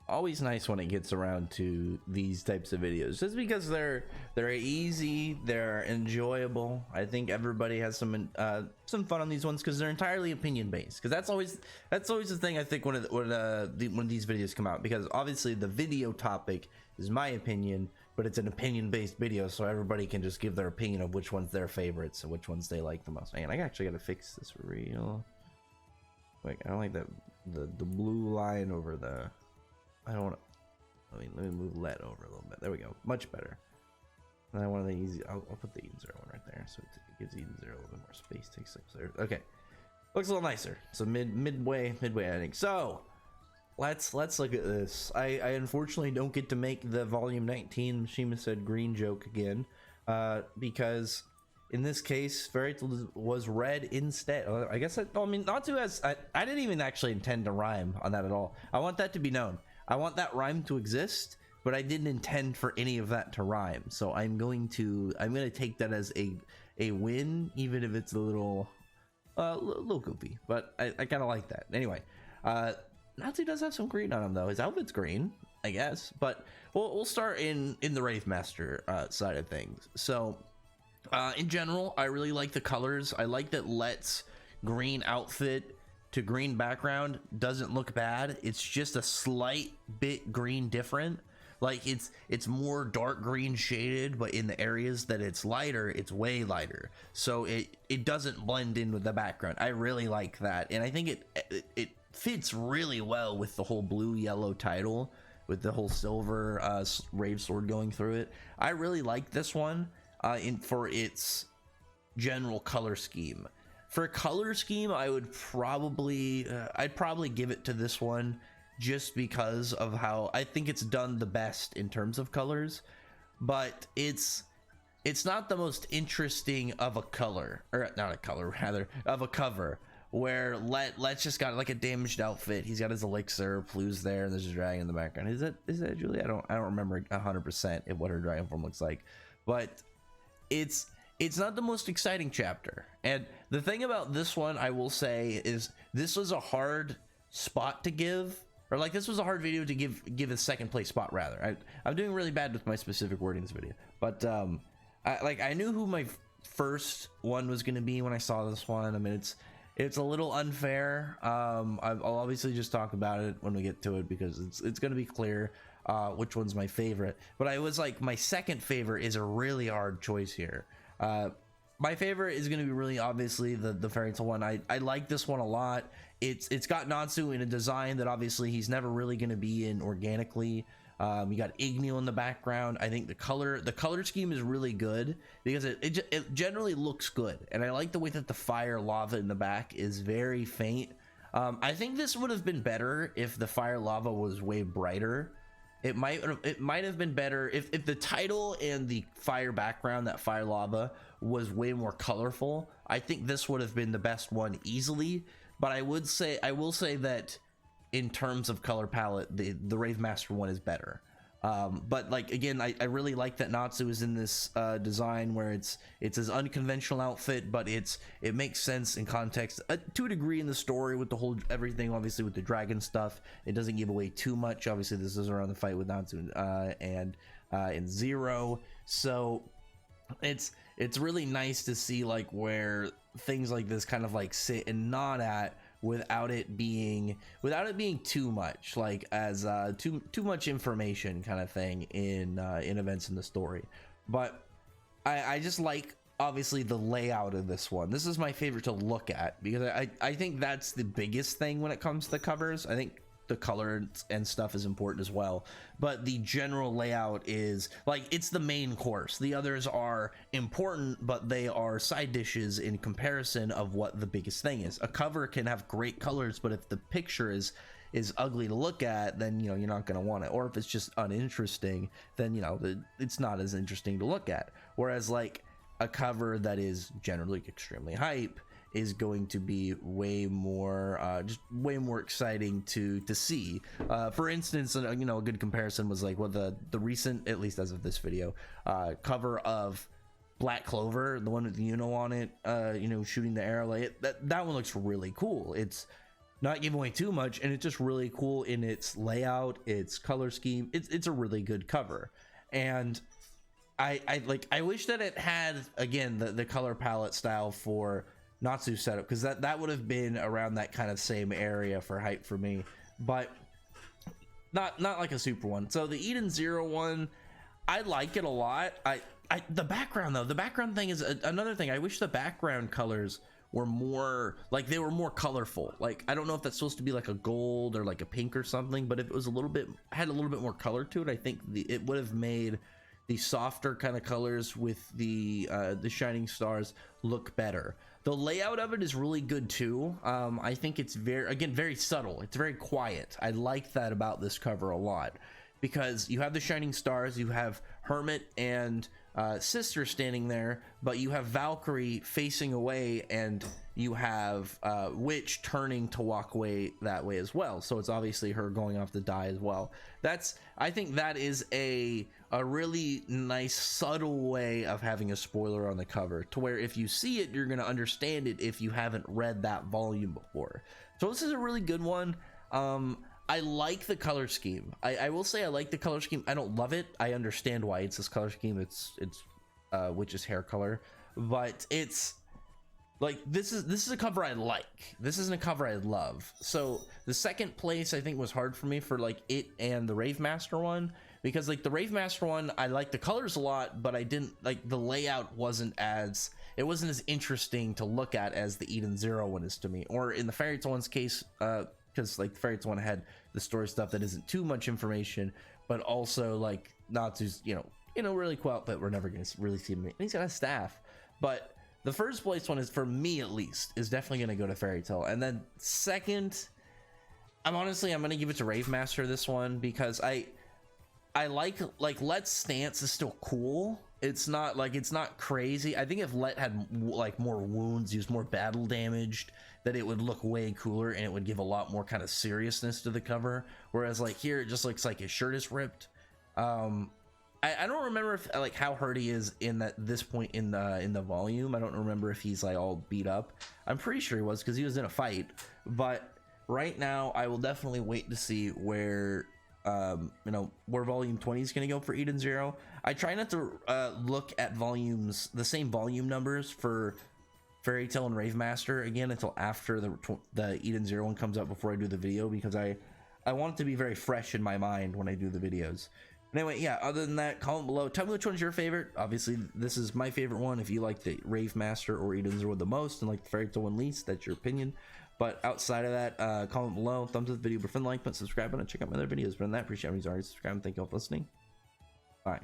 always nice when it gets around to these types of videos, just because they're easy, they're enjoyable. I think everybody has some fun on these ones because they're entirely opinion based, because that's always the thing. I think when these videos come out, because obviously the video topic is my opinion, but it's an opinion based video, so everybody can just give their opinion of which one's their favorites and which ones they like the most. Man, I actually gotta fix this real quick. I don't like that the blue line over the, I don't want to, let me move LED over a little bit. There we go, much better. And I want the easy, I'll put the Eden 0 one right there, so it gives Eden 0 a little bit more space. Takes up there. Okay, looks a little nicer. So midway editing. So let's look at this. I unfortunately don't get to make the volume 19 Mashima said green joke again, because in this case Fairy Tale was red instead. I guess I mean, Natsu has, I didn't even actually intend to rhyme on that at all. I want that to be known. I want that rhyme to exist, but I didn't intend for any of that to rhyme. So I'm going to take that as a win, even if it's a little goofy. But I kind of like that. Anyway, Natsu does have some green on him though. His outfit's green, I guess. But we'll start in the Wraith Master side of things. So in general, I really like the colors. I like that Let's green outfit to green background doesn't look bad. It's just a slight bit green different. Like it's more dark green shaded, but in the areas that it's lighter, it's way lighter. So it doesn't blend in with the background. I really like that, and I think it fits really well with the whole blue yellow title, with the whole silver rave sword going through it. I really like this one for its general color scheme. For color scheme, I would probably I'd probably give it to this one, just because of how I think it's done the best in terms of colors. But it's not the most interesting of a color, or not a color, rather of a cover, where Let's just got like a damaged outfit. He's got his elixir, Plu's there, and there's a dragon in the background. Is that Julie? I don't remember 100% what her dragon form looks like, but it's not the most exciting chapter. And the thing about this one, I will say, is this was a hard spot to give, or like this was a hard video to give a second place spot, rather. I'm doing really bad with my specific wording in this video, but I knew who my first one was going to be when I saw this one. I mean, it's a little unfair. I'll obviously just talk about it when we get to it, because it's going to be clear which one's my favorite. But I was like, my second favorite is a really hard choice here. My favorite is going to be really obviously the Fairy Tale one. I like this one a lot. It's got Natsu in a design that obviously he's never really going to be in organically. You got Igneo in the background. I think the color scheme is really good, because it generally looks good, and I like the way that the fire lava in the back is very faint. I think this would have been better if the fire lava was way brighter. It might have been better if the title and the fire background, that fire lava, was way more colorful. I think this would have been the best one easily. But I will say that in terms of color palette, the Rave Master one is better. But like, again, I really like that Natsu is in this design where it's his unconventional outfit, but it makes sense in context to a degree in the story with the whole everything. Obviously with the dragon stuff, it doesn't give away too much. Obviously this is around the fight with Natsu and in Zero, so it's really nice to see like where things like this kind of like sit and nod at, without it being too much, like as too much information kind of thing in events in the story. But I just like, obviously, the layout of this one. This is my favorite to look at, because I think that's the biggest thing when it comes to the covers. I think the color and stuff is important as well, but the general layout is like, it's the main course. The others are important, but they are side dishes in comparison of what the biggest thing is. A cover can have great colors, but if the picture is ugly to look at, then you're not going to want it. Or if it's just uninteresting, then it's not as interesting to look at. Whereas like a cover that is generally extremely hype is going to be way more exciting to see. For instance, a good comparison was like what the recent, at least as of this video, cover of Black Clover, the one with the on it, shooting the arrow, like that one looks really cool. It's not giving away too much, and it's just really cool in its layout, its color scheme. It's a really good cover, and I wish that it had, again, the color palette style for Natsu setup, because that would have been around that kind of same area for hype for me, but not like a super one. So the Eden Zero one, I like it a lot. The background though, the background thing is another thing. I wish the background colors were more like, they were more colorful. Like, I don't know if that's supposed to be like a gold or like a pink or something, but if it was a little bit, had a little bit more color to it, I think it would have made the softer kind of colors with the shining stars look better. The layout of it is really good too. I think it's very subtle. It's very quiet. I like that about this cover a lot, because you have the shining stars, you have Hermit and Sister standing there, but you have Valkyrie facing away, and you have Witch turning to walk away that way as well. So it's obviously her going off to die as well. I think that is a really nice subtle way of having a spoiler on the cover, to where if you see it, you're going to understand it if you haven't read that volume before. So this is a really good one. I like the color scheme. I will say I like the color scheme. I don't love it. I understand why it's this color scheme. It's Witch's hair color, but it's like, this is a cover I like. This isn't a cover I love. So the second place I think was hard for me for like it and the Rave Master one, because like the Rave Master one, I like the colors a lot, but I didn't like the layout. It wasn't as interesting to look at as the Eden Zero one is to me, or in the Fairy Tail one's case, because like the Fairy Tail one had the story stuff that isn't too much information, but also like Natsu's really cool outfit. We're never gonna really see him, and he's got a staff. But the first place one is, for me at least, is definitely gonna go to Fairy Tail, and then second, I'm gonna give it to Rave Master this one, because I like Let's stance is still cool. It's not crazy. I think if Let had like more wounds, used more battle damaged, that it would look way cooler, and it would give a lot more kind of seriousness to the cover. Whereas like here, it just looks like his shirt is ripped. I don't remember if like how hurt he is in this point in the volume. I don't remember if he's like all beat up. I'm pretty sure he was, because he was in a fight. But right now, I will definitely wait to see where where volume 20 is going to go for Eden Zero. I try not to look at the same volume numbers for Fairy Tail and Rave Master again until after the Eden Zero one comes out, before I do the video, because I want it to be very fresh in my mind when I do the videos. But anyway, yeah, other than that, comment below, tell me which one's your favorite. Obviously this is my favorite one. If you like the Rave Master or Eden Zero the most, and like the Fairy Tail one least, that's your opinion. But outside of that, comment below, thumbs up the video, prefer the like button, subscribe button, check out my other videos. But on that, appreciate everybody's already subscribed. Thank you all for listening. Bye.